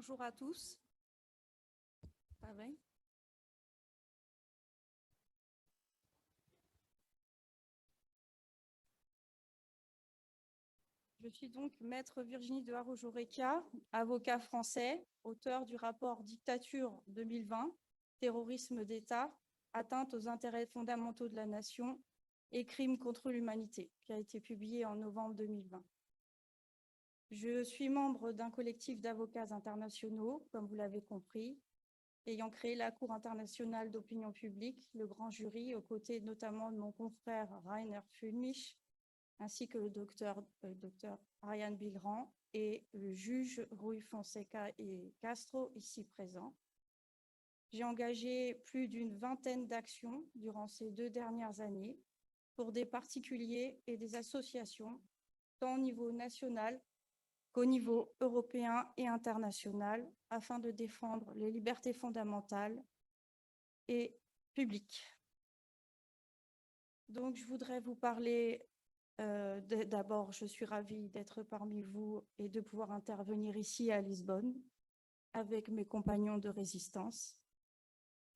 Bonjour à tous. Ça va? Je suis donc maître Virginie de Haro-Joreca, avocat français, auteur du rapport Dictature 2020, terrorisme d'État, atteinte aux intérêts fondamentaux de la nation et crimes contre l'humanité, qui a été publié en novembre 2020. Je suis membre d'un collectif d'avocats internationaux, comme vous l'avez compris, ayant créé la Cour internationale d'opinion publique, le grand jury, aux côtés notamment de mon confrère Rainer Füllmich, ainsi que le docteur Ariane Bilgrand et le juge Rui Fonseca et Castro, ici présents. J'ai engagé plus d'une vingtaine d'actions durant ces 2 dernières années pour des particuliers et des associations, tant au niveau national qu'au niveau européen et international, afin de défendre les libertés fondamentales et publiques. Donc, je voudrais vous parler d'abord, je suis ravie d'être parmi vous et de pouvoir intervenir ici à Lisbonne avec mes compagnons de résistance.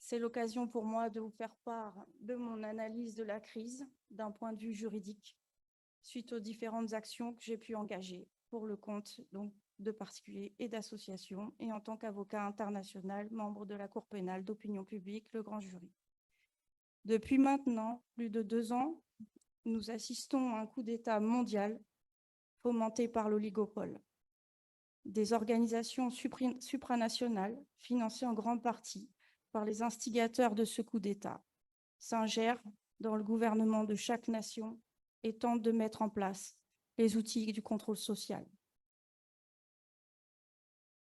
C'est l'occasion pour moi de vous faire part de mon analyse de la crise d'un point de vue juridique suite aux différentes actions que j'ai pu engager pour le compte donc, de particuliers et d'associations et en tant qu'avocat international, membre de la Cour pénale d'opinion publique, le grand jury. Depuis maintenant plus de 2 ans, nous assistons à un coup d'État mondial fomenté par l'oligopole. Des organisations supranationales, financées en grande partie par les instigateurs de ce coup d'État, s'ingèrent dans le gouvernement de chaque nation et tentent de mettre en place les outils du contrôle social.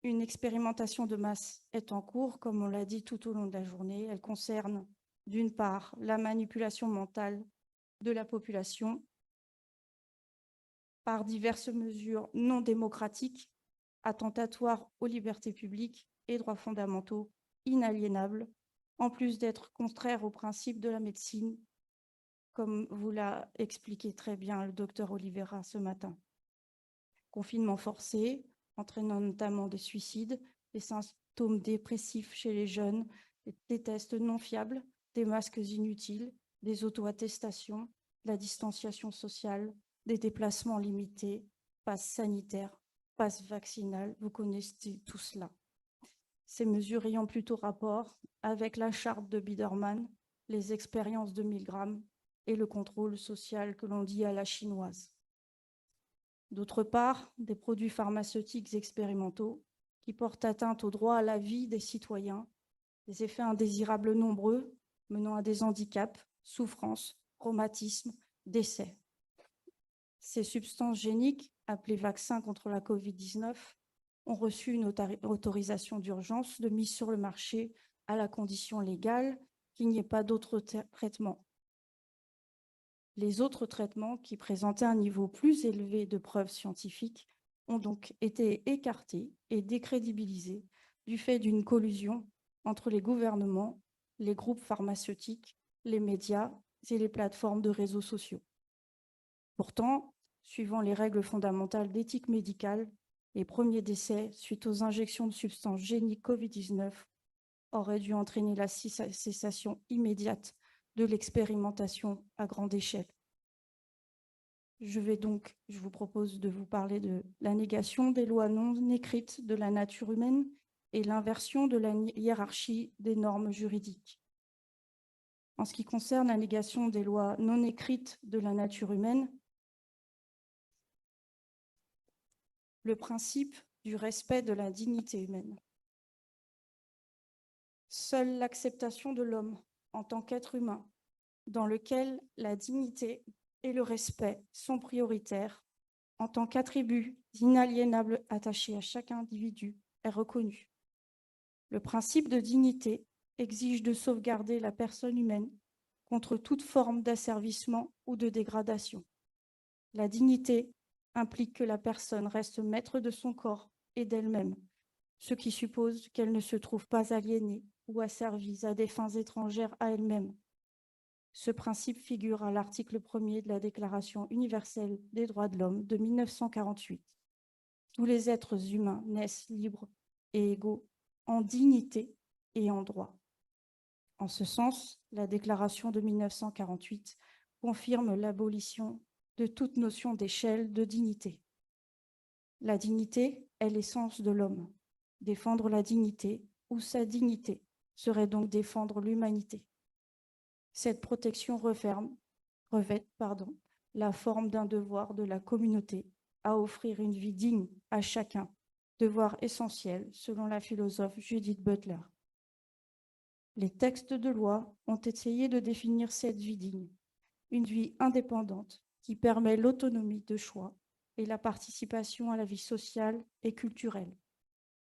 Une expérimentation de masse est en cours, comme on l'a dit tout au long de la journée. Elle concerne, d'une part, la manipulation mentale de la population par diverses mesures non démocratiques, attentatoires aux libertés publiques et droits fondamentaux inaliénables, en plus d'être contraires aux principes de la médecine, comme vous l'a expliqué très bien le docteur Oliveira ce matin. Confinement forcé, entraînant notamment des suicides, des symptômes dépressifs chez les jeunes, des tests non fiables, des masques inutiles, des auto-attestations, la distanciation sociale, des déplacements limités, passe sanitaire, passe vaccinal, vous connaissez tout cela. Ces mesures ayant plutôt rapport avec la charte de Biderman, les expériences de 1000 grammes et le contrôle social que l'on dit à la chinoise. D'autre part, des produits pharmaceutiques expérimentaux qui portent atteinte au droit à la vie des citoyens, des effets indésirables nombreux menant à des handicaps, souffrances, traumatismes, décès. Ces substances géniques, appelées vaccins contre la Covid-19, ont reçu une autorisation d'urgence de mise sur le marché à la condition légale qu'il n'y ait pas d'autres traitements. Les autres traitements qui présentaient un niveau plus élevé de preuves scientifiques ont donc été écartés et décrédibilisés du fait d'une collusion entre les gouvernements, les groupes pharmaceutiques, les médias et les plateformes de réseaux sociaux. Pourtant, suivant les règles fondamentales d'éthique médicale, les premiers décès suite aux injections de substances géniques Covid-19 auraient dû entraîner la cessation immédiate de l'expérimentation à grande échelle. Je vous propose de vous parler de la négation des lois non écrites de la nature humaine et l'inversion de la hiérarchie des normes juridiques. En ce qui concerne la négation des lois non écrites de la nature humaine, le principe du respect de la dignité humaine. Seule l'acceptation de l'homme en tant qu'être humain, dans lequel la dignité et le respect sont prioritaires, en tant qu'attribut inaliénable attaché à chaque individu, est reconnu. Le principe de dignité exige de sauvegarder la personne humaine contre toute forme d'asservissement ou de dégradation. La dignité implique que la personne reste maître de son corps et d'elle-même, ce qui suppose qu'elle ne se trouve pas aliénée ou asservie à des fins étrangères à elle-même. Ce principe figure à l'article 1er de la Déclaration universelle des droits de l'homme de 1948. Tous les êtres humains naissent libres et égaux en dignité et en droit. En ce sens, la Déclaration de 1948 confirme l'abolition de toute notion d'échelle de dignité. La dignité est l'essence de l'homme. Défendre la dignité ou sa dignité serait donc défendre l'humanité. Cette protection revêt la forme d'un devoir de la communauté à offrir une vie digne à chacun, devoir essentiel selon la philosophe Judith Butler. Les textes de loi ont essayé de définir cette vie digne, une vie indépendante qui permet l'autonomie de choix et la participation à la vie sociale et culturelle.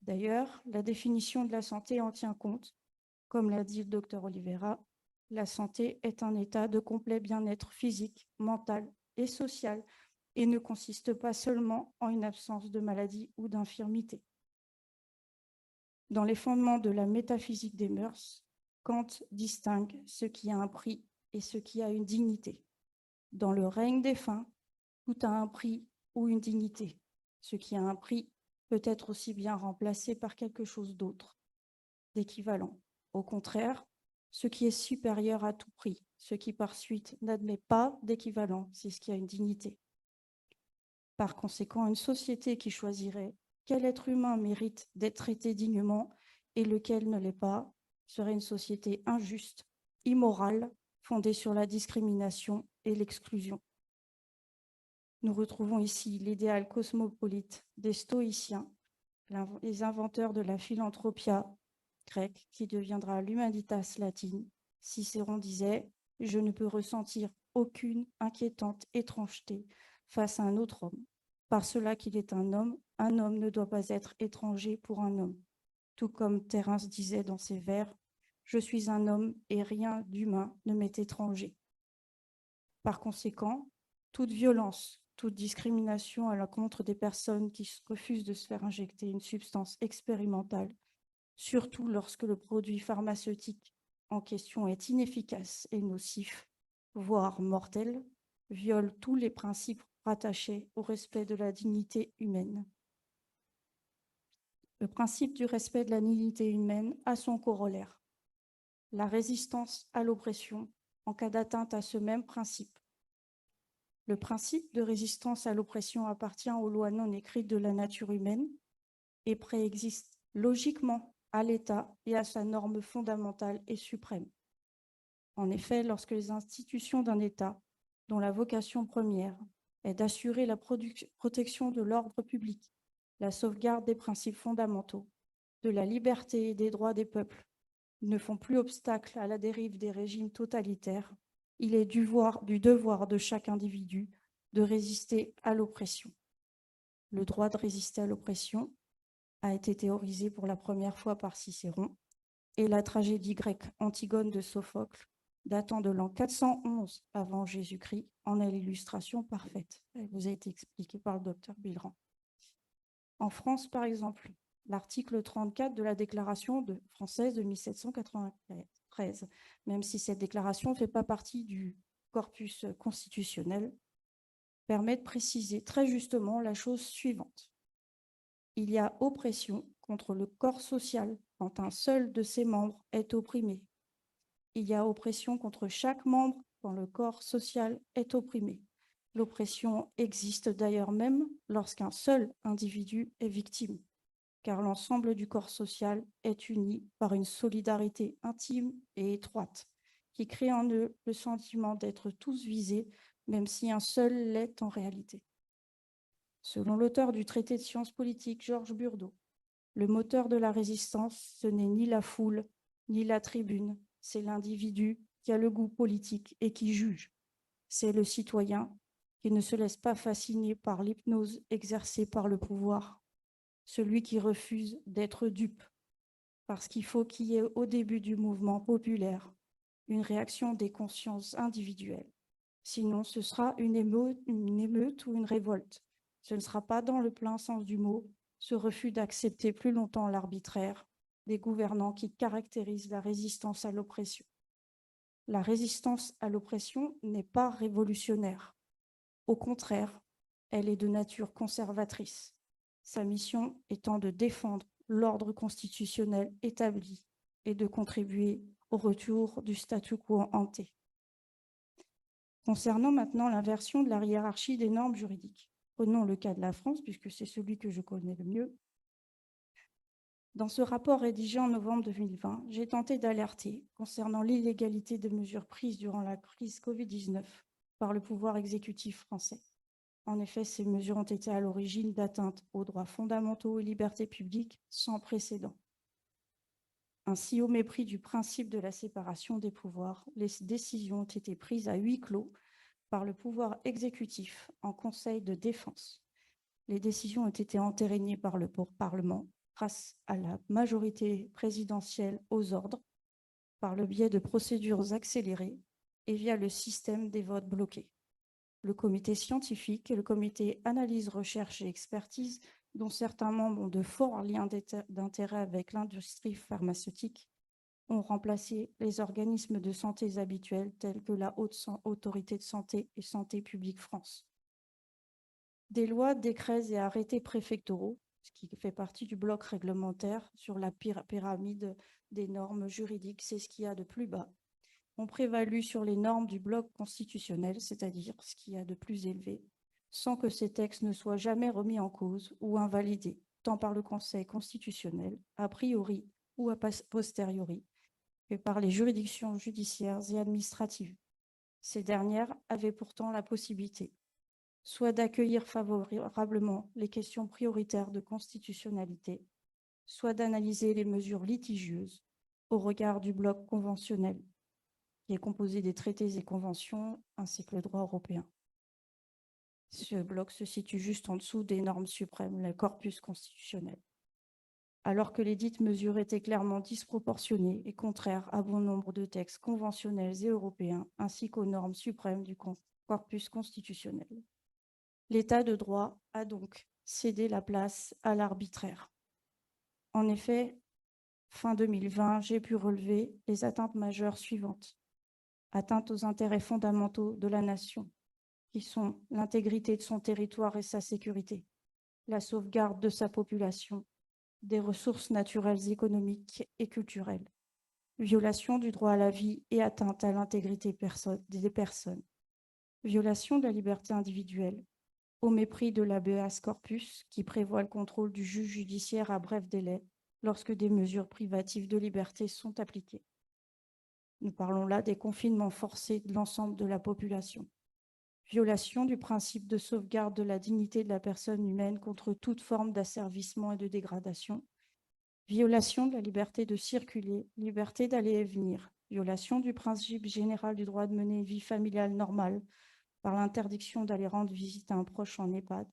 D'ailleurs, la définition de la santé en tient compte. Comme l'a dit le docteur Oliveira, la santé est un état de complet bien-être physique, mental et social et ne consiste pas seulement en une absence de maladie ou d'infirmité. Dans les fondements de la métaphysique des mœurs, Kant distingue ce qui a un prix et ce qui a une dignité. Dans le règne des fins, tout a un prix ou une dignité. Ce qui a un prix peut être aussi bien remplacé par quelque chose d'autre, d'équivalent. Au contraire, ce qui est supérieur à tout prix, ce qui par suite n'admet pas d'équivalent, c'est ce qui a une dignité. Par conséquent, une société qui choisirait quel être humain mérite d'être traité dignement et lequel ne l'est pas serait une société injuste, immorale, fondée sur la discrimination et l'exclusion. Nous retrouvons ici l'idéal cosmopolite des stoïciens, les inventeurs de la philanthropia grecque qui deviendra l'humanitas latine. Cicéron disait « Je ne peux ressentir aucune inquiétante étrangeté face à un autre homme. Par cela qu'il est un homme ne doit pas être étranger pour un homme. » Tout comme Terence disait dans ses vers « Je suis un homme et rien d'humain ne m'est étranger. » Par conséquent, toute violence, toute discrimination à l'encontre des personnes qui refusent de se faire injecter une substance expérimentale, surtout lorsque le produit pharmaceutique en question est inefficace et nocif, voire mortel, viole tous les principes rattachés au respect de la dignité humaine. Le principe du respect de la dignité humaine a son corollaire, la résistance à l'oppression en cas d'atteinte à ce même principe. Le principe de résistance à l'oppression appartient aux lois non écrites de la nature humaine et préexiste logiquement à l'État et à sa norme fondamentale et suprême. En effet, lorsque les institutions d'un État, dont la vocation première est d'assurer la protection de l'ordre public, la sauvegarde des principes fondamentaux, de la liberté et des droits des peuples, ne font plus obstacle à la dérive des régimes totalitaires, il est du devoir de chaque individu de résister à l'oppression. Le droit de résister à l'oppression a été théorisé pour la première fois par Cicéron et la tragédie grecque Antigone de Sophocle, datant de l'an 411 avant Jésus-Christ, en est l'illustration parfaite. Elle vous a été expliquée par le docteur Bilran. En France, par exemple, l'article 34 de la Déclaration française de 1793, même si cette déclaration ne fait pas partie du corpus constitutionnel, permet de préciser très justement la chose suivante. Il y a oppression contre le corps social quand un seul de ses membres est opprimé. Il y a oppression contre chaque membre quand le corps social est opprimé. L'oppression existe d'ailleurs même lorsqu'un seul individu est victime, car l'ensemble du corps social est uni par une solidarité intime et étroite, qui crée en eux le sentiment d'être tous visés, même si un seul l'est en réalité. Selon l'auteur du traité de sciences politiques, Georges Burdeau, le moteur de la résistance, ce n'est ni la foule, ni la tribune, c'est l'individu qui a le goût politique et qui juge. C'est le citoyen qui ne se laisse pas fasciner par l'hypnose exercée par le pouvoir, celui qui refuse d'être dupe, parce qu'il faut qu'il y ait au début du mouvement populaire une réaction des consciences individuelles. Sinon, ce sera une émeute ou une révolte. Ce ne sera pas dans le plein sens du mot, ce refus d'accepter plus longtemps l'arbitraire des gouvernants qui caractérisent la résistance à l'oppression. La résistance à l'oppression n'est pas révolutionnaire. Au contraire, elle est de nature conservatrice, sa mission étant de défendre l'ordre constitutionnel établi et de contribuer au retour du statu quo ante. Concernant maintenant l'inversion de la hiérarchie des normes juridiques, prenons le cas de la France, puisque c'est celui que je connais le mieux. Dans ce rapport rédigé en novembre 2020, j'ai tenté d'alerter concernant l'illégalité des mesures prises durant la crise Covid-19 par le pouvoir exécutif français. En effet, ces mesures ont été à l'origine d'atteintes aux droits fondamentaux et libertés publiques sans précédent. Ainsi, au mépris du principe de la séparation des pouvoirs, les décisions ont été prises à huis clos par le pouvoir exécutif en Conseil de défense. Les décisions ont été entérinées par le Parlement grâce à la majorité présidentielle aux ordres, par le biais de procédures accélérées et via le système des votes bloqués. Le comité scientifique et le comité analyse, recherche et expertise, dont certains membres ont de forts liens d'intérêt avec l'industrie pharmaceutique, ont remplacé les organismes de santé habituels tels que la Haute Autorité de Santé et Santé publique France. Des lois, décrets et arrêtés préfectoraux, ce qui fait partie du bloc réglementaire sur la pyramide des normes juridiques, c'est ce qu'il y a de plus bas, ont prévalu sur les normes du bloc constitutionnel, c'est-à-dire ce qu'il y a de plus élevé, sans que ces textes ne soient jamais remis en cause ou invalidés, tant par le Conseil constitutionnel, a priori ou a posteriori, que par les juridictions judiciaires et administratives. Ces dernières avaient pourtant la possibilité soit d'accueillir favorablement les questions prioritaires de constitutionnalité, soit d'analyser les mesures litigieuses au regard du bloc conventionnel, qui est composé des traités et conventions ainsi que le droit européen. Ce bloc se situe juste en dessous des normes suprêmes, le corpus constitutionnel. Alors que les dites mesures étaient clairement disproportionnées et contraires à bon nombre de textes conventionnels et européens, ainsi qu'aux normes suprêmes du corpus constitutionnel. L'État de droit a donc cédé la place à l'arbitraire. En effet, fin 2020, j'ai pu relever les atteintes majeures suivantes. Atteintes aux intérêts fondamentaux de la nation, qui sont l'intégrité de son territoire et sa sécurité, la sauvegarde de sa population, des ressources naturelles, économiques et culturelles, violation du droit à la vie et atteinte à l'intégrité des personnes, violation de la liberté individuelle, au mépris de l'habeas corpus qui prévoit le contrôle du juge judiciaire à bref délai lorsque des mesures privatives de liberté sont appliquées. Nous parlons là des confinements forcés de l'ensemble de la population. Violation du principe de sauvegarde de la dignité de la personne humaine contre toute forme d'asservissement et de dégradation. Violation de la liberté de circuler, liberté d'aller et venir. Violation du principe général du droit de mener une vie familiale normale par l'interdiction d'aller rendre visite à un proche en EHPAD,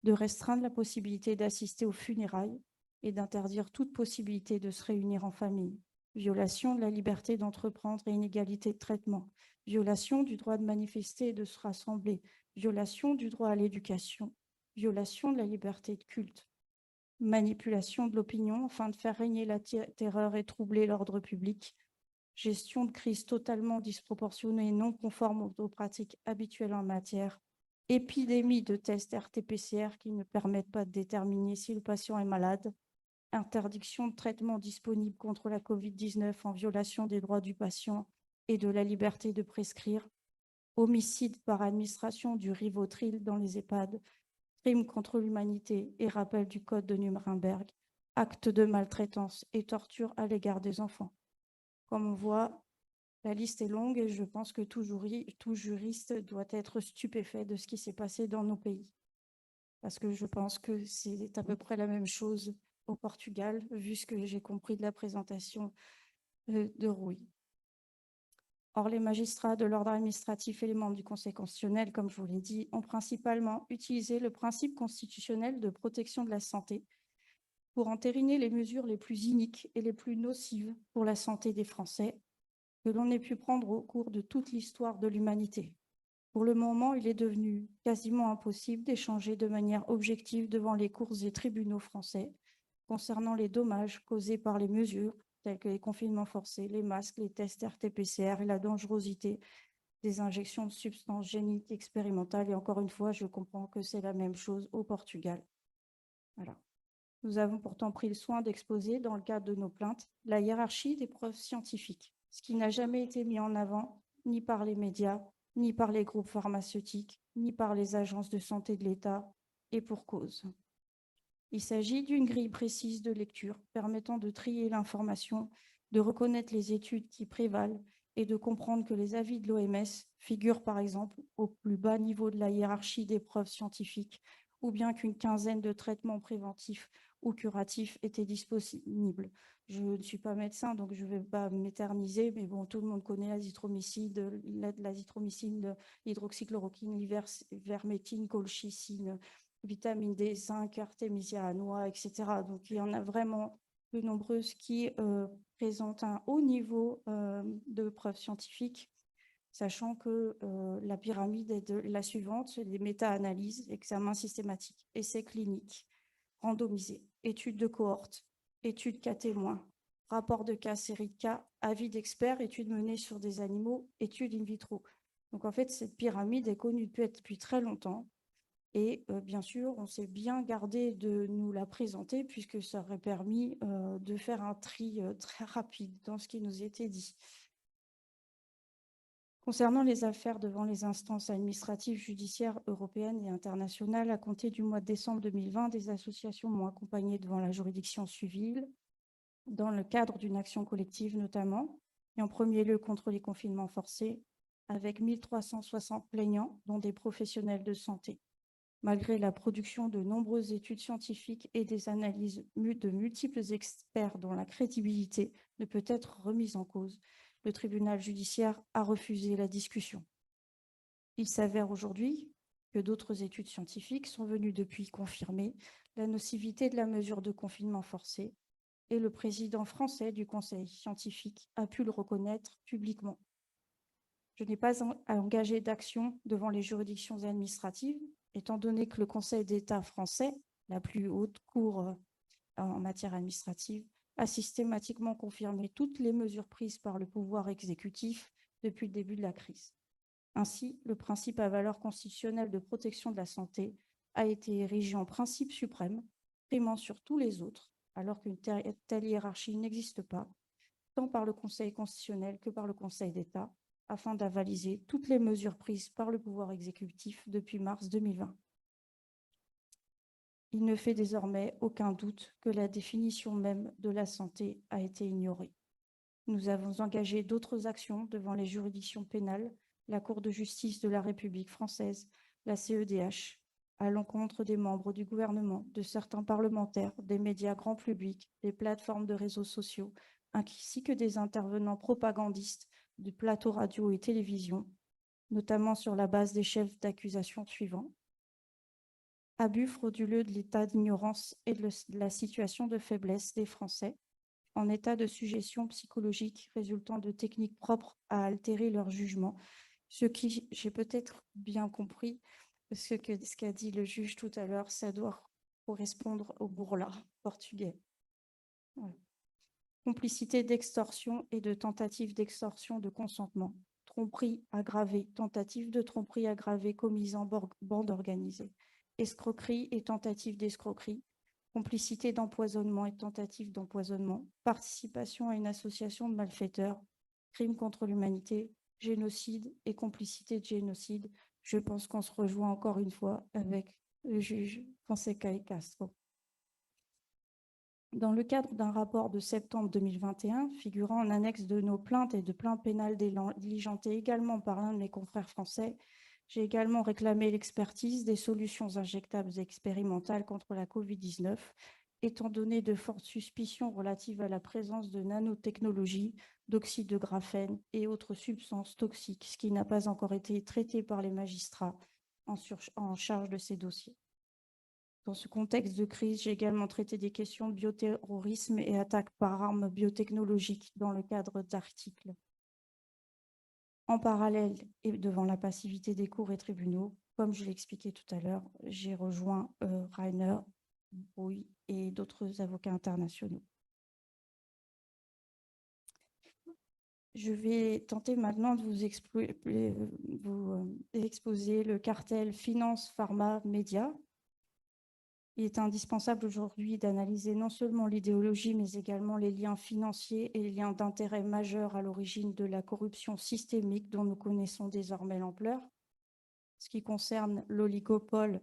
de restreindre la possibilité d'assister aux funérailles et d'interdire toute possibilité de se réunir en famille. Violation de la liberté d'entreprendre et inégalité de traitement. Violation du droit de manifester et de se rassembler. Violation du droit à l'éducation. Violation de la liberté de culte. Manipulation de l'opinion afin de faire régner la terreur et troubler l'ordre public. Gestion de crise totalement disproportionnée et non conforme aux pratiques habituelles en matière. Épidémie de tests RT-PCR qui ne permettent pas de déterminer si le patient est malade. Interdiction de traitement disponible contre la Covid-19 en violation des droits du patient et de la liberté de prescrire. Homicide par administration du Rivotril dans les EHPAD. Crime contre l'humanité et rappel du code de Nuremberg. Actes de maltraitance et torture à l'égard des enfants. Comme on voit, la liste est longue et je pense que tout juriste doit être stupéfait de ce qui s'est passé dans nos pays. Parce que je pense que c'est à peu près la même chose au Portugal, vu ce que j'ai compris de la présentation de Rui. Or, les magistrats de l'ordre administratif et les membres du Conseil constitutionnel, comme je vous l'ai dit, ont principalement utilisé le principe constitutionnel de protection de la santé pour entériner les mesures les plus iniques et les plus nocives pour la santé des Français que l'on ait pu prendre au cours de toute l'histoire de l'humanité. Pour le moment, il est devenu quasiment impossible d'échanger de manière objective devant les cours et tribunaux français concernant les dommages causés par les mesures telles que les confinements forcés, les masques, les tests RT-PCR et la dangerosité des injections de substances géniques expérimentales. Et encore une fois, je comprends que c'est la même chose au Portugal. Voilà. Nous avons pourtant pris le soin d'exposer, dans le cadre de nos plaintes, la hiérarchie des preuves scientifiques, ce qui n'a jamais été mis en avant ni par les médias, ni par les groupes pharmaceutiques, ni par les agences de santé de l'État, et pour cause. Il s'agit d'une grille précise de lecture permettant de trier l'information, de reconnaître les études qui prévalent et de comprendre que les avis de l'OMS figurent par exemple au plus bas niveau de la hiérarchie des preuves scientifiques, ou bien qu'une quinzaine de traitements préventifs ou curatifs étaient disponibles. Je ne suis pas médecin, donc je ne vais pas m'éterniser, mais bon, tout le monde connaît l'azithromycine, l'hydroxychloroquine, l'ivermectine, colchicine, vitamine D, zinc, artémisia, noix, etc. Donc, il y en a vraiment de nombreuses qui présentent un haut niveau de preuves scientifiques, sachant que la pyramide est de la suivante, c'est des méta-analyses, examens systématiques, essais cliniques, randomisés, études de cohorte, études cas témoins, rapport de cas, série de cas, avis d'experts, études menées sur des animaux, études in vitro. Donc, en fait, cette pyramide est connue depuis très longtemps. Et bien sûr, on s'est bien gardé de nous la présenter puisque ça aurait permis de faire un tri très rapide dans ce qui nous était dit. Concernant les affaires devant les instances administratives, judiciaires, européennes et internationales, à compter du mois de décembre 2020, des associations m'ont accompagnée devant la juridiction civile, dans le cadre d'une action collective notamment, et en premier lieu contre les confinements forcés, avec 1360 plaignants, dont des professionnels de santé. Malgré la production de nombreuses études scientifiques et des analyses de multiples experts dont la crédibilité ne peut être remise en cause, le tribunal judiciaire a refusé la discussion. Il s'avère aujourd'hui que d'autres études scientifiques sont venues depuis confirmer la nocivité de la mesure de confinement forcé, et le président français du Conseil scientifique a pu le reconnaître publiquement. Je n'ai pas à engager d'action devant les juridictions administratives, étant donné que le Conseil d'État français, la plus haute cour en matière administrative, a systématiquement confirmé toutes les mesures prises par le pouvoir exécutif depuis le début de la crise. Ainsi, le principe à valeur constitutionnelle de protection de la santé a été érigé en principe suprême, primant sur tous les autres, alors qu'une telle hiérarchie n'existe pas, tant par le Conseil constitutionnel que par le Conseil d'État, afin d'avaliser toutes les mesures prises par le pouvoir exécutif depuis mars 2020. Il ne fait désormais aucun doute que la définition même de la santé a été ignorée. Nous avons engagé d'autres actions devant les juridictions pénales, la Cour de justice de la République française, la CEDH, à l'encontre des membres du gouvernement, de certains parlementaires, des médias grand public, des plateformes de réseaux sociaux, ainsi que des intervenants propagandistes de plateaux radio et télévision, notamment sur la base des chefs d'accusation suivants: abus frauduleux de l'état d'ignorance et de la situation de faiblesse des Français, en état de suggestion psychologique résultant de techniques propres à altérer leur jugement, ce qui, j'ai peut-être bien compris, parce que ce qu'a dit le juge tout à l'heure, ça doit correspondre au bourla portugais. Voilà. Complicité d'extorsion et de tentative d'extorsion de consentement, tromperie aggravée, tentative de tromperie aggravée commise en bande organisée, escroquerie et tentative d'escroquerie, complicité d'empoisonnement et tentative d'empoisonnement, participation à une association de malfaiteurs, crime contre l'humanité, génocide et complicité de génocide. Je pense qu'on se rejoint encore une fois avec le juge Fonseca et Castro. Dans le cadre d'un rapport de septembre 2021, figurant en annexe de nos plaintes et de plaintes pénales diligentées également par l'un de mes confrères français, j'ai également réclamé l'expertise des solutions injectables expérimentales contre la COVID-19, étant donné de fortes suspicions relatives à la présence de nanotechnologies, d'oxyde de graphène et autres substances toxiques, ce qui n'a pas encore été traité par les magistrats en charge de ces dossiers. Dans ce contexte de crise, j'ai également traité des questions de bioterrorisme et attaques par armes biotechnologiques dans le cadre d'articles. En parallèle et devant la passivité des cours et tribunaux, comme je l'expliquais tout à l'heure, j'ai rejoint Rainer Brouille et d'autres avocats internationaux. Je vais tenter maintenant de vous exposer le cartel finance, pharma, médias. Il est indispensable aujourd'hui d'analyser non seulement l'idéologie, mais également les liens financiers et les liens d'intérêt majeurs à l'origine de la corruption systémique dont nous connaissons désormais l'ampleur. Ce qui concerne l'oligopole,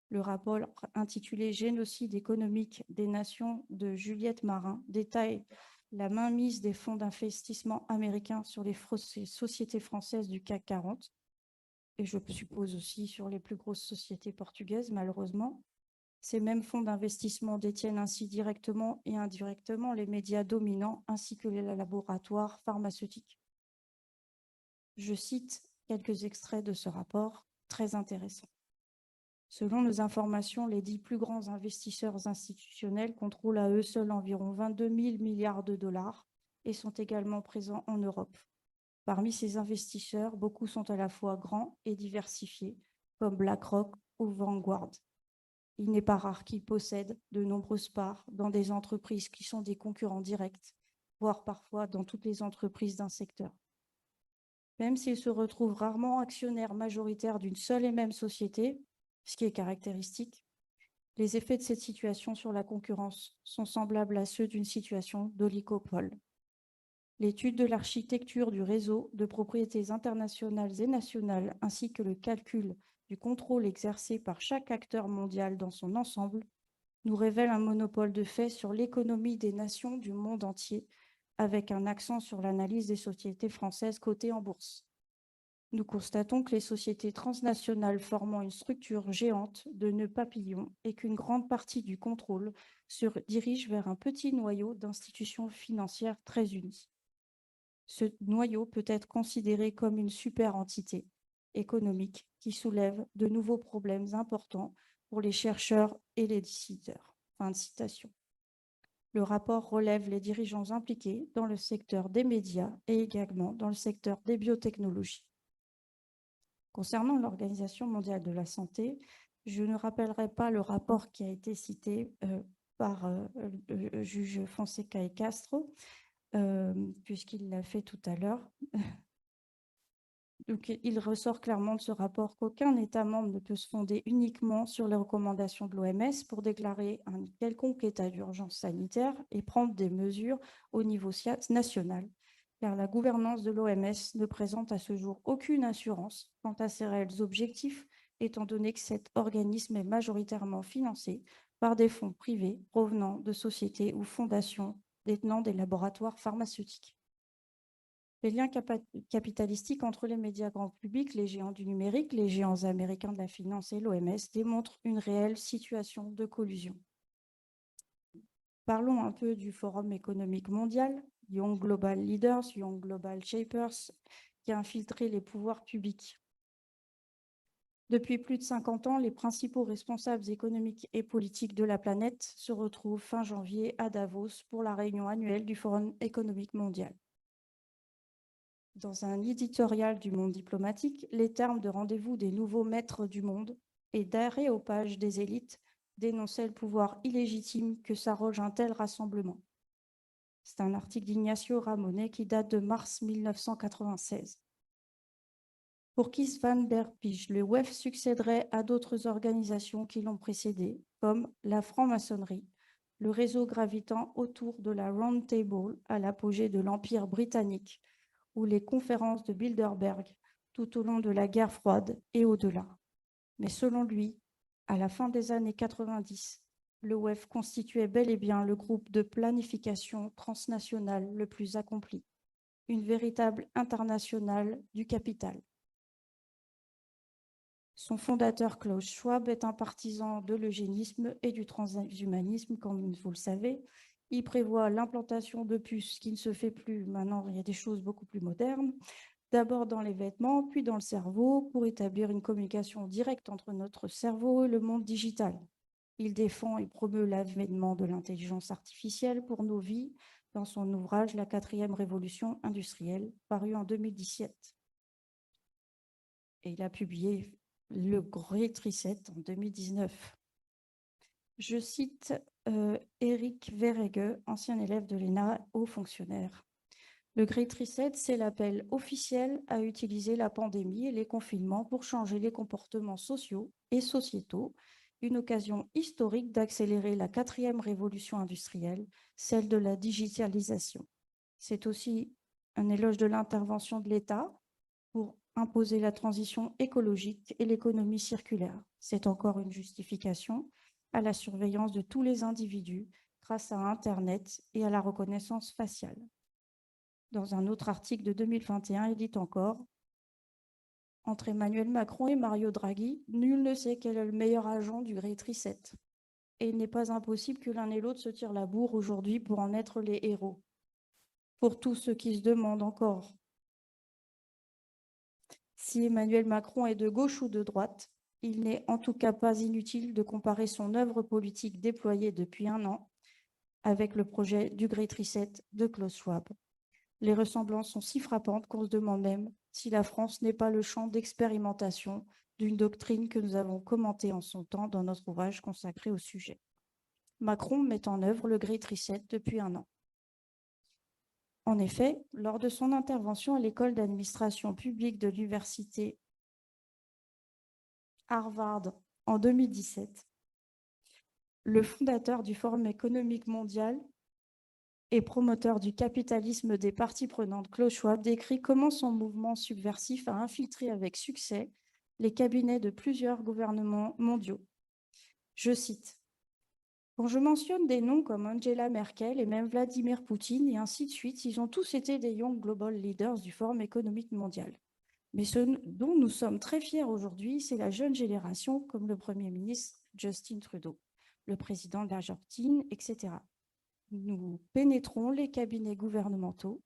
le rapport intitulé « Génocide économique des nations » de Juliette Marin détaille la mainmise des fonds d'investissement américains sur les sociétés françaises du CAC 40, et je suppose aussi sur les plus grosses sociétés portugaises, malheureusement. Ces mêmes fonds d'investissement détiennent ainsi directement et indirectement les médias dominants ainsi que les laboratoires pharmaceutiques. Je cite quelques extraits de ce rapport très intéressant. Selon nos informations, les 10 plus grands investisseurs institutionnels contrôlent à eux seuls environ 22 000 milliards de dollars et sont également présents en Europe. Parmi ces investisseurs, beaucoup sont à la fois grands et diversifiés, comme BlackRock ou Vanguard. Il n'est pas rare qu'ils possèdent de nombreuses parts dans des entreprises qui sont des concurrents directs, voire parfois dans toutes les entreprises d'un secteur. Même s'ils se retrouvent rarement actionnaires majoritaires d'une seule et même société, ce qui est caractéristique, les effets de cette situation sur la concurrence sont semblables à ceux d'une situation d'oligopole. L'étude de l'architecture du réseau de propriétés internationales et nationales, ainsi que le calcul du contrôle exercé par chaque acteur mondial dans son ensemble, nous révèle un monopole de fait sur l'économie des nations du monde entier, avec un accent sur l'analyse des sociétés françaises cotées en bourse. Nous constatons que les sociétés transnationales formant une structure géante de nœuds papillons et qu'une grande partie du contrôle se dirige vers un petit noyau d'institutions financières très unies. Ce noyau peut être considéré comme une super-entité économique qui soulève de nouveaux problèmes importants pour les chercheurs et les décideurs. Fin de citation. Le rapport relève les dirigeants impliqués dans le secteur des médias et également dans le secteur des biotechnologies. Concernant l'Organisation mondiale de la santé, je ne rappellerai pas le rapport qui a été cité par le juge Fonseca et Castro, puisqu'il l'a fait tout à l'heure. Donc, il ressort clairement de ce rapport qu'aucun État membre ne peut se fonder uniquement sur les recommandations de l'OMS pour déclarer un quelconque état d'urgence sanitaire et prendre des mesures au niveau national, car la gouvernance de l'OMS ne présente à ce jour aucune assurance quant à ses réels objectifs, étant donné que cet organisme est majoritairement financé par des fonds privés provenant de sociétés ou fondations détenant des laboratoires pharmaceutiques. Les liens capitalistiques entre les médias grand public, les géants du numérique, les géants américains de la finance et l'OMS démontrent une réelle situation de collusion. Parlons un peu du Forum économique mondial, Young Global Leaders, Young Global Shapers, qui a infiltré les pouvoirs publics. Depuis plus de 50 ans, les principaux responsables économiques et politiques de la planète se retrouvent fin janvier à Davos pour la réunion annuelle du Forum économique mondial. Dans un éditorial du Monde diplomatique, les termes de rendez-vous des nouveaux maîtres du monde et d'aréopage des élites dénonçaient le pouvoir illégitime que s'arroge un tel rassemblement. C'est un article d'Ignacio Ramonet qui date de mars 1996. Pour Kees van der Pige, le WEF succéderait à d'autres organisations qui l'ont précédé, comme la franc-maçonnerie, le réseau gravitant autour de la Round Table à l'apogée de l'Empire britannique, ou les conférences de Bilderberg tout au long de la guerre froide et au-delà. Mais selon lui, à la fin des années 90, le WEF constituait bel et bien le groupe de planification transnationale le plus accompli, une véritable internationale du capital. Son fondateur, Klaus Schwab, est un partisan de l'eugénisme et du transhumanisme, comme vous le savez. Il prévoit l'implantation de puces qui ne se fait plus. Maintenant, il y a des choses beaucoup plus modernes. D'abord dans les vêtements, puis dans le cerveau, pour établir une communication directe entre notre cerveau et le monde digital. Il défend et promeut l'avènement de l'intelligence artificielle pour nos vies dans son ouvrage « La 4e révolution industrielle », paru en 2017. Et il a publié le Great Reset en 2019. Je cite Eric Verhege, ancien élève de l'ENA, haut fonctionnaire. Le Great Reset, c'est l'appel officiel à utiliser la pandémie et les confinements pour changer les comportements sociaux et sociétaux une occasion historique d'accélérer la 4e révolution industrielle, celle de la digitalisation. C'est aussi un éloge de l'intervention de l'État pour imposer la transition écologique et l'économie circulaire. C'est encore une justification à la surveillance de tous les individus grâce à Internet et à la reconnaissance faciale. Dans un autre article de 2021, il dit encore « Entre Emmanuel Macron et Mario Draghi, nul ne sait quel est le meilleur agent du Great Reset. Et il n'est pas impossible que l'un et l'autre se tirent la bourre aujourd'hui pour en être les héros. Pour tous ceux qui se demandent encore si Emmanuel Macron est de gauche ou de droite, il n'est en tout cas pas inutile de comparer son œuvre politique déployée depuis un an avec le projet du Great Reset de Klaus Schwab. Les ressemblances sont si frappantes qu'on se demande même si la France n'est pas le champ d'expérimentation d'une doctrine que nous avons commentée en son temps dans notre ouvrage consacré au sujet. Macron met en œuvre le Great Reset depuis un an. En effet, lors de son intervention à l'école d'administration publique de l'université Harvard en 2017, le fondateur du Forum économique mondial et promoteur du capitalisme des parties prenantes, Klaus Schwab, décrit comment son mouvement subversif a infiltré avec succès les cabinets de plusieurs gouvernements mondiaux. Je cite « Quand je mentionne des noms comme Angela Merkel et même Vladimir Poutine et ainsi de suite, ils ont tous été des Young Global Leaders du Forum économique mondial. Mais ce dont nous sommes très fiers aujourd'hui, c'est la jeune génération comme le Premier ministre Justin Trudeau, le président de l'Argentine, etc. Nous pénétrons les cabinets gouvernementaux.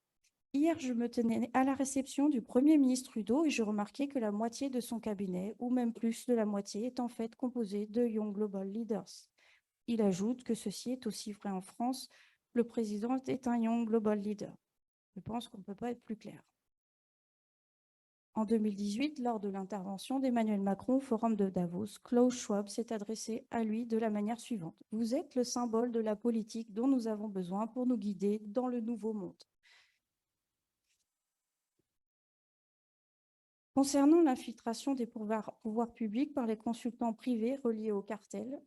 Hier, je me tenais à la réception du Premier ministre Trudeau et je remarquais que la moitié de son cabinet, ou même plus de la moitié, est en fait composée de Young Global Leaders. Il ajoute que ceci est aussi vrai en France. Le président est un Young Global Leader. Je pense qu'on ne peut pas être plus clair. En 2018, lors de l'intervention d'Emmanuel Macron au Forum de Davos, Klaus Schwab s'est adressé à lui de la manière suivante. « Vous êtes le symbole de la politique dont nous avons besoin pour nous guider dans le nouveau monde. » Concernant l'infiltration des pouvoirs publics par les consultants privés reliés au cartel,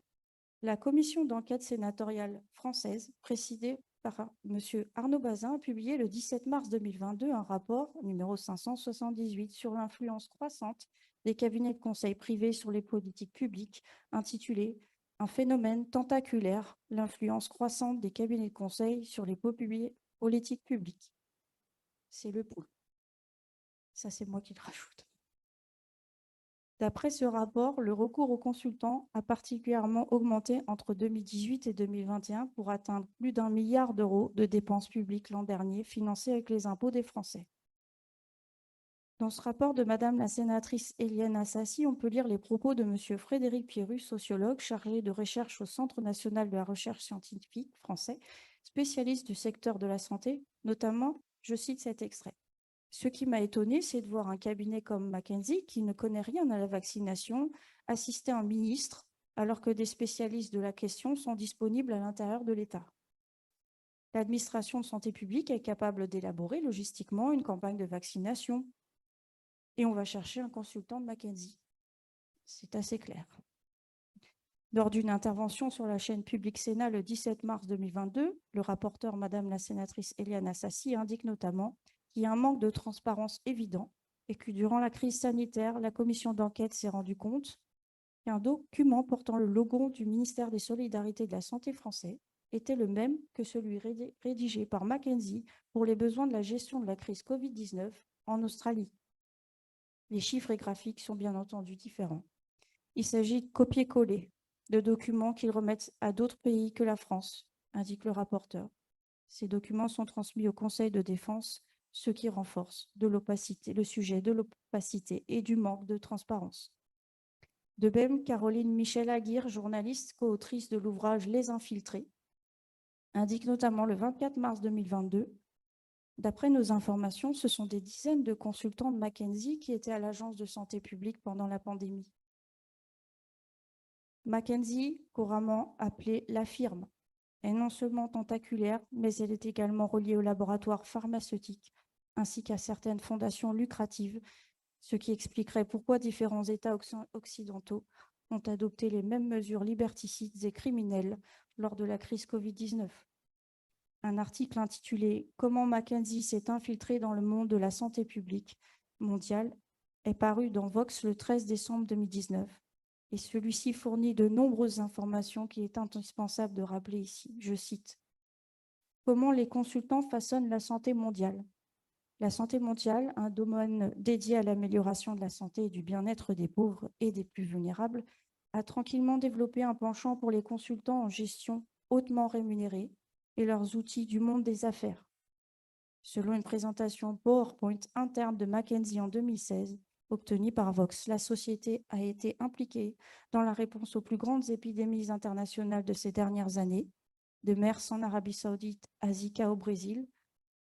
la commission d'enquête sénatoriale française, présidée par M. Arnaud Bazin, a publié le 17 mars 2022 un rapport numéro 578 sur l'influence croissante des cabinets de conseil privés sur les politiques publiques, intitulé « Un phénomène tentaculaire, l'influence croissante des cabinets de conseil sur les politiques publiques ». C'est le pouls. Ça, c'est moi qui le rajoute. D'après ce rapport, le recours aux consultants a particulièrement augmenté entre 2018 et 2021 pour atteindre plus d'1 milliard d'euros de dépenses publiques l'an dernier, financées avec les impôts des Français. Dans ce rapport de Madame la sénatrice Éliane Assassi, on peut lire les propos de Monsieur Frédéric Pierru, sociologue chargé de recherche au Centre national de la recherche scientifique français, spécialiste du secteur de la santé, notamment, je cite cet extrait. Ce qui m'a étonné, c'est de voir un cabinet comme McKinsey, qui ne connaît rien à la vaccination, assister un ministre, alors que des spécialistes de la question sont disponibles à l'intérieur de l'État. L'administration de santé publique est capable d'élaborer logistiquement une campagne de vaccination. Et on va chercher un consultant de McKinsey. C'est assez clair. Lors d'une intervention sur la chaîne publique Sénat le 17 mars 2022, le rapporteur, Madame la sénatrice Éliane Assassi, indique notamment qu'il y a un manque de transparence évident et que durant la crise sanitaire, la commission d'enquête s'est rendue compte qu'un document portant le logo du ministère des Solidarités et de la Santé français était le même que celui rédigé par McKinsey pour les besoins de la gestion de la crise Covid-19 en Australie. Les chiffres et graphiques sont bien entendu différents. Il s'agit de copier-coller de documents qu'ils remettent à d'autres pays que la France, indique le rapporteur. Ces documents sont transmis au Conseil de défense, ce qui renforce le sujet de l'opacité et du manque de transparence. De même, Caroline Michel-Aguirre, journaliste, co-autrice de l'ouvrage « Les infiltrés », indique notamment le 24 mars 2022 « D'après nos informations, ce sont des dizaines de consultants de McKinsey qui étaient à l'Agence de santé publique pendant la pandémie. » McKinsey, couramment appelée la firme, est non seulement tentaculaire, mais elle est également reliée aux laboratoires pharmaceutiques ainsi qu'à certaines fondations lucratives, ce qui expliquerait pourquoi différents États occidentaux ont adopté les mêmes mesures liberticides et criminelles lors de la crise Covid-19. Un article intitulé « Comment McKinsey s'est infiltré dans le monde de la santé publique mondiale » est paru dans Vox le 13 décembre 2019 et celui-ci fournit de nombreuses informations qu'il est indispensable de rappeler ici. Je cite : « Comment les consultants façonnent la santé mondiale ? La santé mondiale, un domaine dédié à l'amélioration de la santé et du bien-être des pauvres et des plus vulnérables, a tranquillement développé un penchant pour les consultants en gestion hautement rémunérés et leurs outils du monde des affaires. Selon une présentation PowerPoint interne de McKinsey en 2016, obtenue par Vox, la société a été impliquée dans la réponse aux plus grandes épidémies internationales de ces dernières années, de MERS en Arabie Saoudite à Zika au Brésil.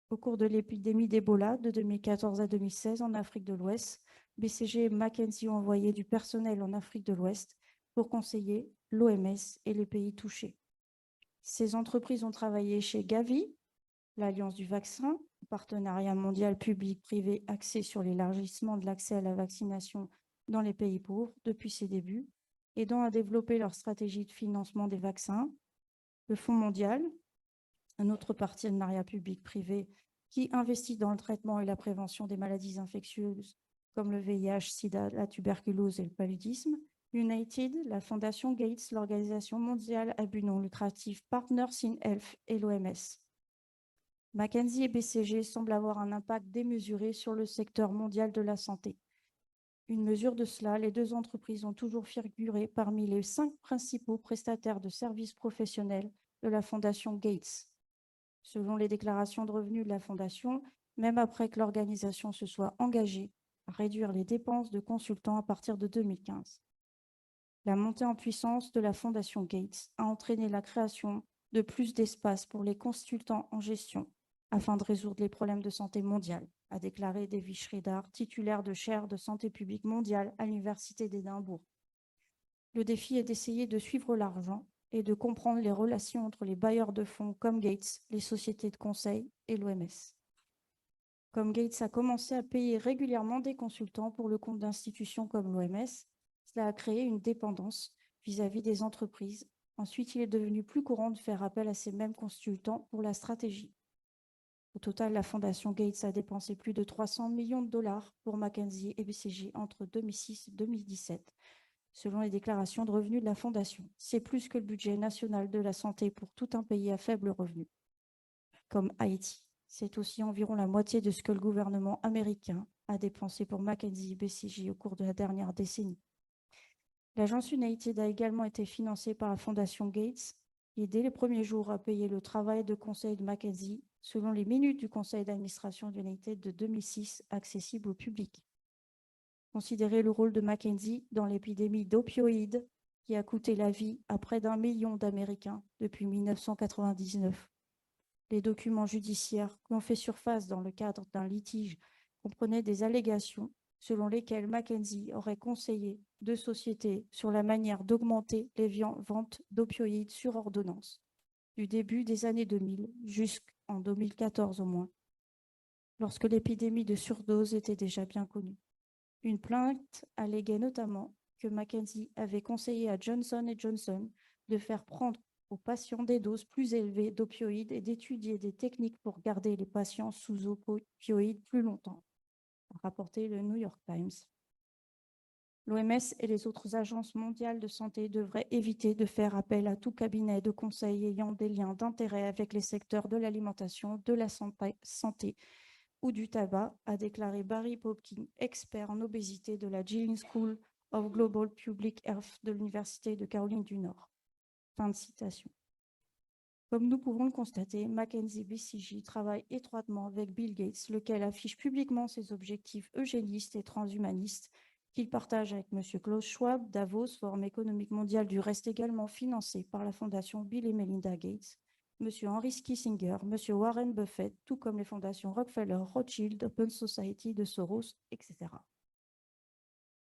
Au cours de l'épidémie d'Ebola de 2014 à 2016 en Afrique de l'Ouest, BCG et McKinsey ont envoyé du personnel en Afrique de l'Ouest pour conseiller l'OMS et les pays touchés. Ces entreprises ont travaillé chez Gavi, l'Alliance du vaccin, un partenariat mondial public-privé axé sur l'élargissement de l'accès à la vaccination dans les pays pauvres depuis ses débuts, aidant à développer leur stratégie de financement des vaccins. Le Fonds mondial, un autre partenariat public-privé qui investit dans le traitement et la prévention des maladies infectieuses comme le VIH, SIDA, la tuberculose et le paludisme. United, la Fondation Gates, l'Organisation mondiale à but non lucratif Partners in Health et l'OMS. McKinsey et BCG semblent avoir un impact démesuré sur le secteur mondial de la santé. Une mesure de cela, les deux entreprises ont toujours figuré parmi les 5 principaux prestataires de services professionnels de la Fondation Gates. Selon les déclarations de revenus de la Fondation, même après que l'organisation se soit engagée à réduire les dépenses de consultants à partir de 2015. La montée en puissance de la Fondation Gates a entraîné la création de plus d'espace pour les consultants en gestion afin de résoudre les problèmes de santé mondiale, a déclaré Davy Sridhar, titulaire de chaire de santé publique mondiale à l'Université d'Édimbourg. Le défi est d'essayer de suivre l'argent et de comprendre les relations entre les bailleurs de fonds comme Gates, les sociétés de conseil et l'OMS. Comme Gates a commencé à payer régulièrement des consultants pour le compte d'institutions comme l'OMS, cela a créé une dépendance vis-à-vis des entreprises. Ensuite, il est devenu plus courant de faire appel à ces mêmes consultants pour la stratégie. Au total, la Fondation Gates a dépensé plus de 300 millions de dollars pour McKinsey et BCG entre 2006 et 2017, selon les déclarations de revenus de la Fondation. C'est plus que le budget national de la santé pour tout un pays à faible revenu, comme Haïti. C'est aussi environ la moitié de ce que le gouvernement américain a dépensé pour McKinsey et BCG au cours de la dernière décennie. L'agence United a également été financée par la Fondation Gates et dès les premiers jours a payé le travail de conseil de McKinsey selon les minutes du conseil d'administration d'United de 2006 accessible au public. Considérez le rôle de McKinsey dans l'épidémie d'opioïdes qui a coûté la vie à près d'1 million d'Américains depuis 1999. Les documents judiciaires qui ont fait surface dans le cadre d'un litige comprenaient des allégations selon lesquelles McKinsey aurait conseillé 2 sociétés sur la manière d'augmenter les ventes d'opioïdes sur ordonnance, du début des années 2000 jusqu'en 2014 au moins, lorsque l'épidémie de surdose était déjà bien connue. Une plainte alléguait notamment que McKinsey avait conseillé à Johnson & Johnson de faire prendre aux patients des doses plus élevées d'opioïdes et d'étudier des techniques pour garder les patients sous opioïdes plus longtemps, a rapporté le New York Times. L'OMS et les autres agences mondiales de santé devraient éviter de faire appel à tout cabinet de conseil ayant des liens d'intérêt avec les secteurs de l'alimentation, de la santé ou du tabac, a déclaré Barry Popkin, expert en obésité de la Gilling School of Global Public Health de l'Université de Caroline du Nord. Fin de citation. Comme nous pouvons le constater, McKinsey BCG travaille étroitement avec Bill Gates, lequel affiche publiquement ses objectifs eugénistes et transhumanistes qu'il partage avec M. Klaus Schwab. Davos, Forum économique mondial du reste également financé par la fondation Bill et Melinda Gates, M. Henry Kissinger, M. Warren Buffett, tout comme les fondations Rockefeller, Rothschild, Open Society de Soros, etc.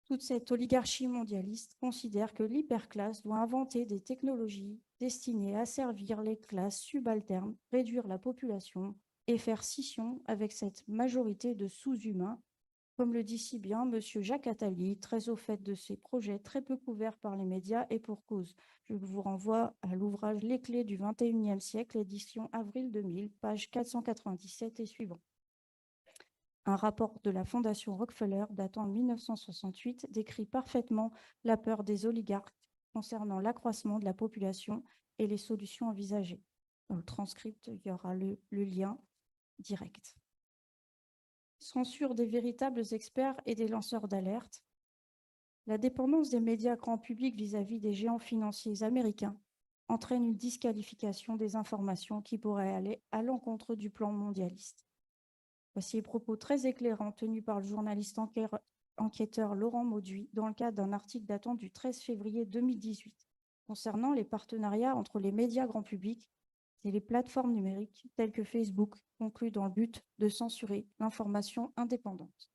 Toute cette oligarchie mondialiste considère que l'hyperclasse doit inventer des technologies destinées à servir les classes subalternes, réduire la population et faire scission avec cette majorité de sous-humains Comme le dit si bien M. Jacques Attali, très au fait de ces projets très peu couverts par les médias et pour cause. Je vous renvoie à l'ouvrage Les clés du XXIe siècle, édition avril 2000, page 497 et suivant. Un rapport de la Fondation Rockefeller datant de 1968 décrit parfaitement la peur des oligarques concernant l'accroissement de la population et les solutions envisagées. Dans le transcript, il y aura le lien direct. Censure des véritables experts et des lanceurs d'alerte. La dépendance des médias grand public vis-à-vis des géants financiers américains entraîne une disqualification des informations qui pourraient aller à l'encontre du plan mondialiste. Voici les propos très éclairants tenus par le journaliste enquêteur Laurent Mauduit dans le cadre d'un article datant du 13 février 2018 concernant les partenariats entre les médias grand public et les plateformes numériques telles que Facebook, conclues dans le but de censurer l'information indépendante.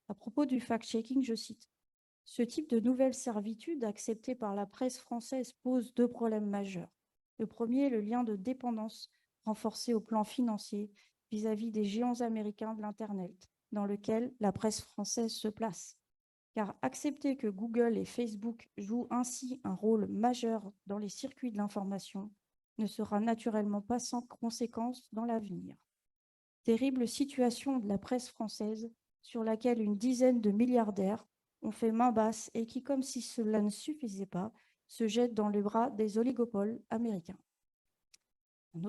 À propos du fact-checking, je cite: « Ce type de nouvelle servitude acceptée par la presse française pose deux problèmes majeurs. Le premier, le lien de dépendance renforcé au plan financier vis-à-vis des géants américains de l'Internet, dans lequel la presse française se place. Car accepter que Google et Facebook jouent ainsi un rôle majeur dans les circuits de l'information ne sera naturellement pas sans conséquences dans l'avenir. Terrible situation de la presse française sur laquelle une dizaine de milliardaires ont fait main basse et qui, comme si cela ne suffisait pas, se jettent dans les bras des oligopoles américains. » Une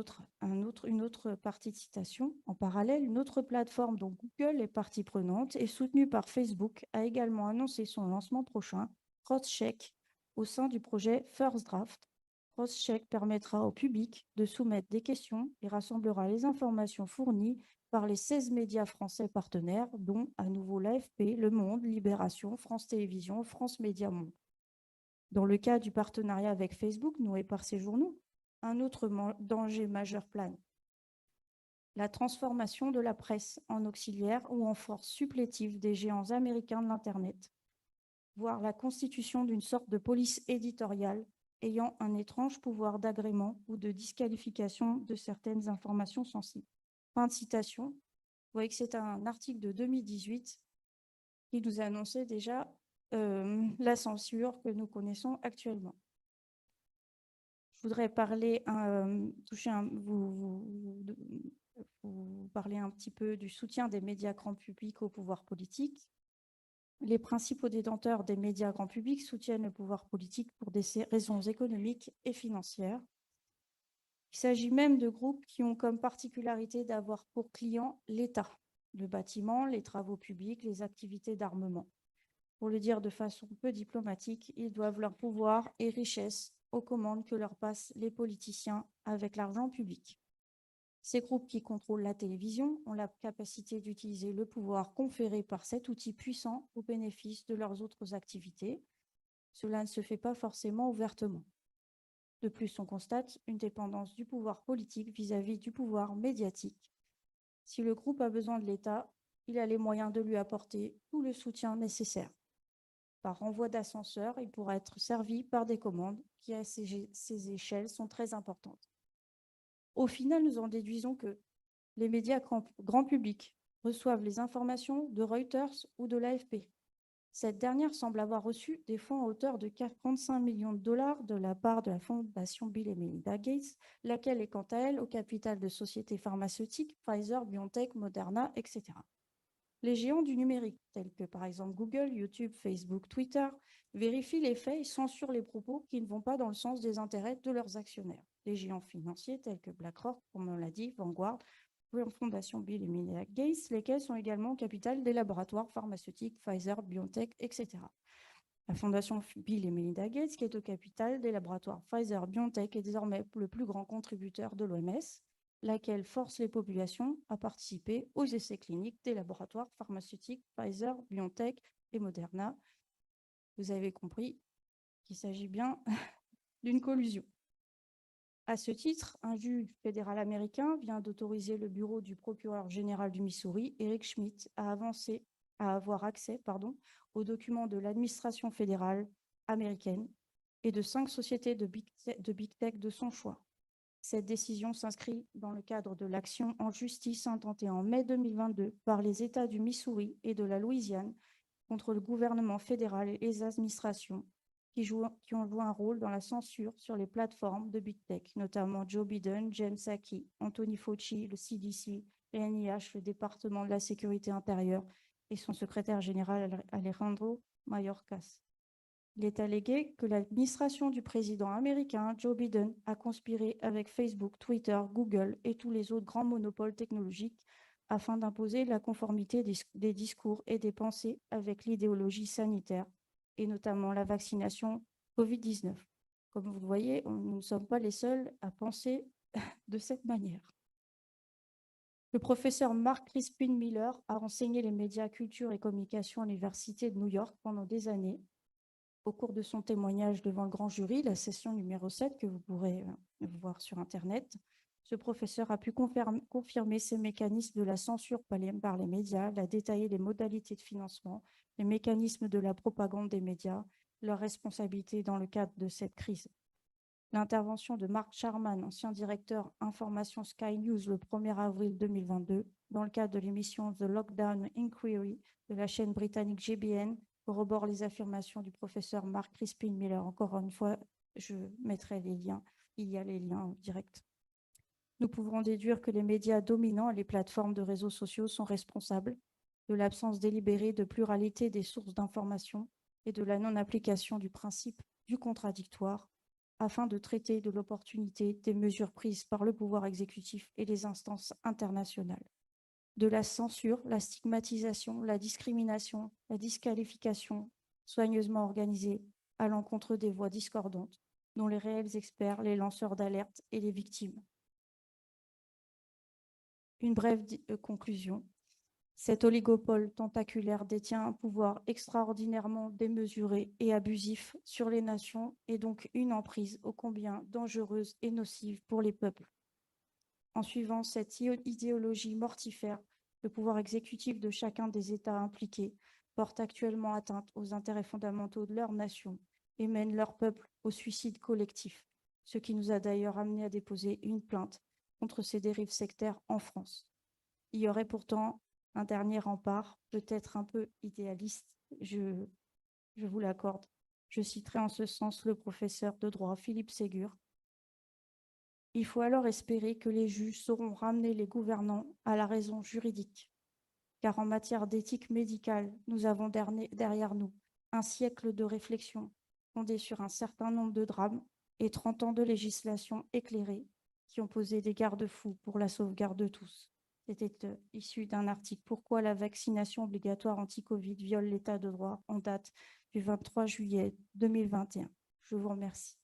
autre partie de citation. En parallèle, une autre plateforme dont Google est partie prenante et soutenue par Facebook a également annoncé son lancement prochain, CrossCheck, au sein du projet First Draft. CrossCheck permettra au public de soumettre des questions et rassemblera les informations fournies par les 16 médias français partenaires, dont à nouveau l'AFP, Le Monde, Libération, France Télévisions, France Média Monde. Dans le cas du partenariat avec Facebook noué par ces journaux, un autre danger majeur plane: la transformation de la presse en auxiliaire ou en force supplétive des géants américains de l'Internet, voire la constitution d'une sorte de police éditoriale ayant un étrange pouvoir d'agrément ou de disqualification de certaines informations sensibles. Fin de citation. Vous voyez que c'est un article de 2018 qui nous annonçait déjà la censure que nous connaissons actuellement. Je voudrais parler, vous parler un petit peu du soutien des médias grand public au pouvoir politique. Les principaux détenteurs des médias grand public soutiennent le pouvoir politique pour des raisons économiques et financières. Il s'agit même de groupes qui ont comme particularité d'avoir pour client l'État, le bâtiment, les travaux publics, les activités d'armement. Pour le dire de façon peu diplomatique, ils doivent leur pouvoir et richesse aux commandes que leur passent les politiciens avec l'argent public. Ces groupes qui contrôlent la télévision ont la capacité d'utiliser le pouvoir conféré par cet outil puissant au bénéfice de leurs autres activités. Cela ne se fait pas forcément ouvertement. De plus, on constate une dépendance du pouvoir politique vis-à-vis du pouvoir médiatique. Si le groupe a besoin de l'État, il a les moyens de lui apporter tout le soutien nécessaire. Par renvoi d'ascenseur, il pourra être servi par des commandes qui, à ces échelles, sont très importantes. Au final, nous en déduisons que les médias grand public reçoivent les informations de Reuters ou de l'AFP. Cette dernière semble avoir reçu des fonds à hauteur de 45 millions de dollars de la part de la fondation Bill et Melinda Gates, laquelle est quant à elle au capital de sociétés pharmaceutiques, Pfizer, BioNTech, Moderna, etc. Les géants du numérique, tels que par exemple Google, YouTube, Facebook, Twitter, vérifient les faits et censurent les propos qui ne vont pas dans le sens des intérêts de leurs actionnaires. Les géants financiers, tels que BlackRock, comme on l'a dit, Vanguard, Fondation Bill et Melinda Gates, lesquels sont également au capital des laboratoires pharmaceutiques Pfizer, BioNTech, etc. La Fondation Bill et Melinda Gates, qui est au capital des laboratoires Pfizer, BioNTech, est désormais le plus grand contributeur de l'OMS, laquelle force les populations à participer aux essais cliniques des laboratoires pharmaceutiques Pfizer, BioNTech et Moderna. Vous avez compris qu'il s'agit bien d'une collusion. À ce titre, un juge fédéral américain vient d'autoriser le bureau du procureur général du Missouri, Eric Schmidt, à avoir accès aux documents de l'administration fédérale américaine et de 5 sociétés de big tech de son choix. Cette décision s'inscrit dans le cadre de l'action en justice intentée en mai 2022 par les États du Missouri et de la Louisiane contre le gouvernement fédéral et les administrations qui ont joué un rôle dans la censure sur les plateformes de Big Tech, notamment Joe Biden, Jen Psaki, Anthony Fauci, le CDC, le NIH, le département de la sécurité intérieure et son secrétaire général Alejandro Mayorkas. Il est allégué que l'administration du président américain Joe Biden a conspiré avec Facebook, Twitter, Google et tous les autres grands monopoles technologiques afin d'imposer la conformité des discours et des pensées avec l'idéologie sanitaire, et notamment la vaccination Covid-19. Comme vous le voyez, nous ne sommes pas les seuls à penser de cette manière. Le professeur Mark Crispin Miller a enseigné les médias, culture et communication à l'Université de New York pendant des années. Au cours de son témoignage devant le grand jury, la session numéro 7, que vous pourrez voir sur Internet, ce professeur a pu confirmer ces mécanismes de la censure par les médias, a détaillé les modalités de financement, les mécanismes de la propagande des médias, leurs responsabilités dans le cadre de cette crise. L'intervention de Mark Sharman, ancien directeur information Sky News le 1er avril 2022, dans le cadre de l'émission The Lockdown Inquiry de la chaîne britannique GBN, corrobore les affirmations du professeur Mark Crispin Miller. Encore une fois, je mettrai les liens. Il y a les liens directs. Nous pouvons déduire que les médias dominants et les plateformes de réseaux sociaux sont responsables de l'absence délibérée de pluralité des sources d'information et de la non-application du principe du contradictoire afin de traiter de l'opportunité des mesures prises par le pouvoir exécutif et les instances internationales. De la censure, la stigmatisation, la discrimination, la disqualification soigneusement organisée à l'encontre des voix discordantes, dont les réels experts, les lanceurs d'alerte et les victimes. Une brève conclusion. Cet oligopole tentaculaire détient un pouvoir extraordinairement démesuré et abusif sur les nations et donc une emprise ô combien dangereuse et nocive pour les peuples. En suivant cette idéologie mortifère, le pouvoir exécutif de chacun des États impliqués porte actuellement atteinte aux intérêts fondamentaux de leur nation et mène leur peuple au suicide collectif, ce qui nous a d'ailleurs amené à déposer une plainte contre ces dérives sectaires en France. Il y aurait pourtant un dernier rempart, peut-être un peu idéaliste, je vous l'accorde. Je citerai en ce sens le professeur de droit Philippe Ségur. Il faut alors espérer que les juges sauront ramener les gouvernants à la raison juridique, car en matière d'éthique médicale, nous avons derrière nous un siècle de réflexion fondé sur un certain nombre de drames et 30 ans de législation éclairée qui ont posé des garde-fous pour la sauvegarde de tous. C'était issu d'un article « Pourquoi la vaccination obligatoire anti-Covid viole l'état de droit » en date du 23 juillet 2021. Je vous remercie.